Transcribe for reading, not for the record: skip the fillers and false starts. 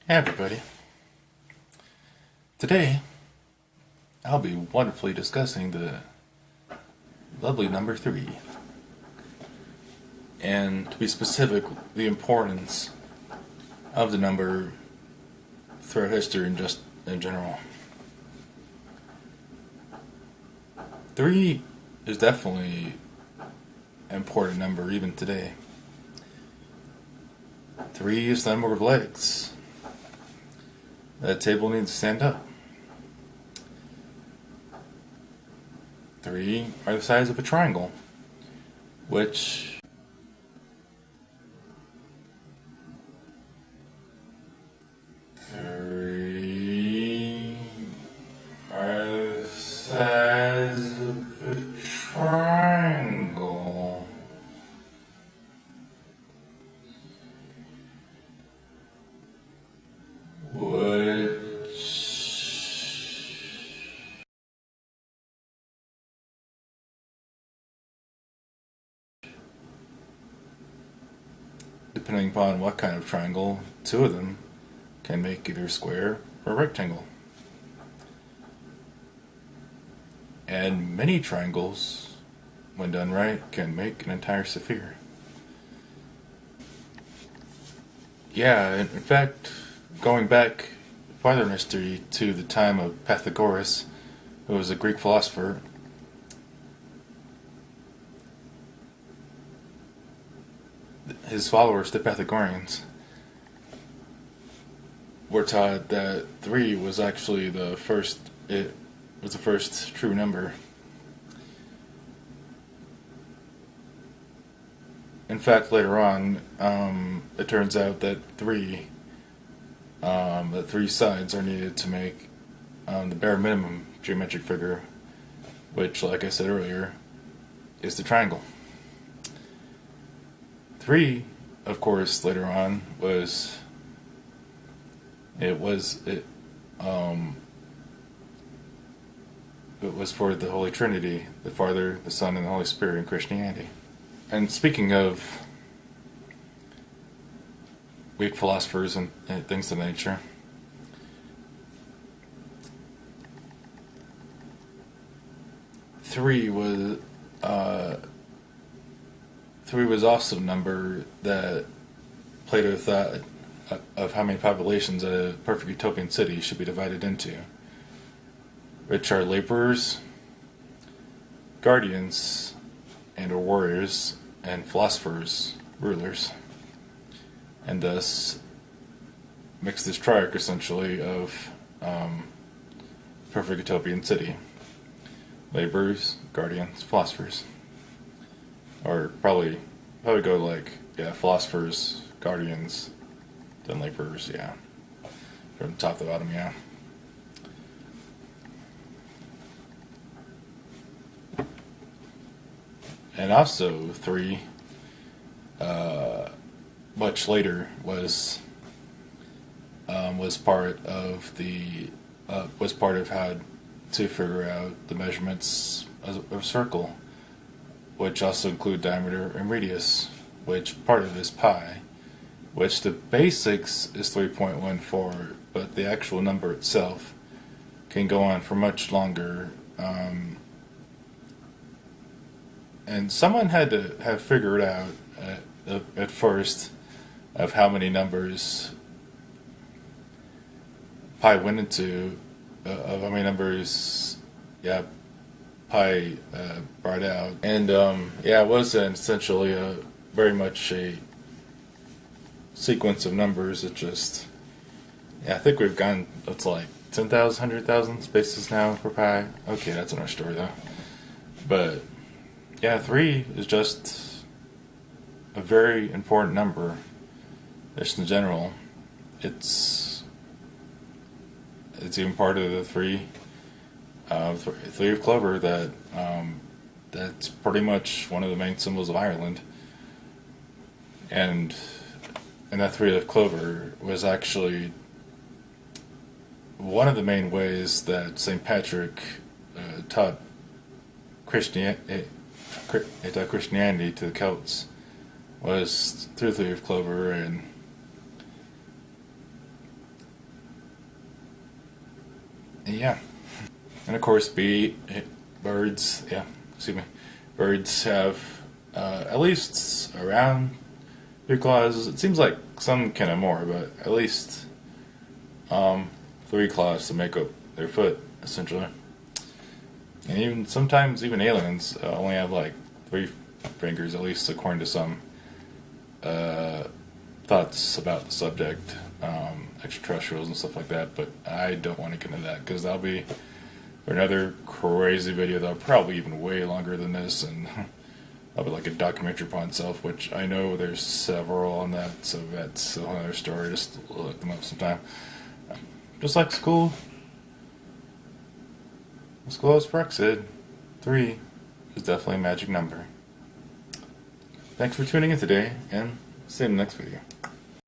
Hey everybody. Today, I'll be wonderfully discussing the lovely number 3. And to be specific, the importance of the number throughout history and just in general. 3 is definitely an important number even today. 3 is the number of legs. That table needs to stand up. 3 are the size of a triangle, which three are the size of a triangle. Depending upon what kind of triangle, 2 of them can make either a square or a rectangle. And many triangles, when done right, can make an entire sphere. Yeah, in fact, going back farther in history to the time of Pythagoras, who was a Greek philosopher, his followers, the Pythagoreans, were taught that 3 was actually the first true number. In fact, later on, it turns out that three sides are needed to make the bare minimum geometric figure, which, like I said earlier, is the triangle. 3, of course, later on was for the Holy Trinity, the Father, the Son, and the Holy Spirit in Christianity. And speaking of Greek philosophers and things of that nature, three was also a number that Plato thought of how many populations a perfect utopian city should be divided into, which are laborers, guardians, and or warriors, and philosophers, rulers, and thus makes this triarch essentially of perfect utopian city: laborers, guardians, philosophers, or probably go like philosophers, guardians, then laborers, from top to bottom, And also 3, much later, was part of how to figure out the measurements of a circle, which also include diameter and radius, which part of it is pi, which the basics is 3.14, but the actual number itself can go on for much longer. And someone had to have figured out at first of how many numbers pi went into, of how many numbers, pi brought out. And it was essentially very much a sequence of numbers. It just, I think we've gone, it's like 10,000, 100,000 spaces now for pi. Okay, that's another story though. But 3 is just a very important number, just in general. It's even part of the three of clover that's pretty much one of the main symbols of Ireland. And that 3 of clover was actually one of the main ways that St. Patrick taught Christianity to the Celts, was through the 3 of clover. And Yeah. And of course, birds, birds have at least around 3 claws. It seems like some can have more, but at least 3 claws to make up their foot, essentially. And sometimes even aliens only have like 3 fingers, at least according to some thoughts about the subject, extraterrestrials and stuff like that. But I don't want to get into that because that'll be another crazy video that'll probably even way longer than this, and that'll be like a documentary upon itself, which I know there's several on that, so that's another story. Just look them up sometime. Just like school as Brooke said, 3 is definitely a magic number. Thanks for tuning in today, and see you in the next video.